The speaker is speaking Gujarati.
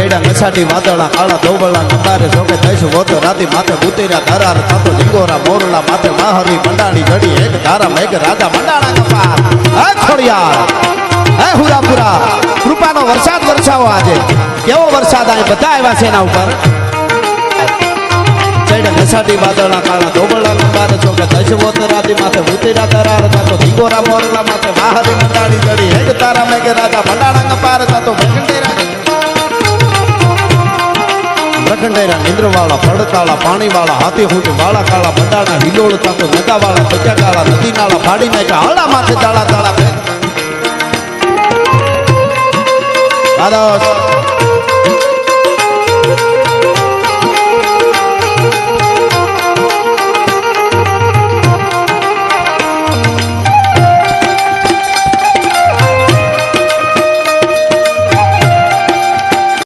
ચૈડા નસાટી વાદળા કાળા ધોબળા નંબારે જોકે થઈશું વોતો રાતી માથે ઉતર્યા ધરાર થતો લિંગોરા મોરલા માથે માહરી મંડાણી જડી એક ધારા મેઘ રાજા મંડાણા કપાર હે ખોડિયાર હે હુરાપુરા કૃપાનો વરસાદ વરસાવો આજે કેવો વરસાદ આ બધા આવ્યા છે એના ઉપર ચૈડા નસાટી વાદળા કાળા ધોબળા નંબારે જોકે થઈશું વોતો રાતી માથે ઉતર્યા ધરાર થતો લિંગોરા મોરલા માથે માહરી મંડાણી જડી એક ધારા મેઘ રાજા મંડાણા કપાર થતો પ્રખંડેરા નિંદ્રવાળા પડતાળા પાણીવાળા હાથી હુંટ વાળા કાળા બંડાણા હિલોળ તાતો નગાવાળા સચ્યા કાળા નદી નાળા ફાડી નાખ્યા હાડા માથે તાળા તાળા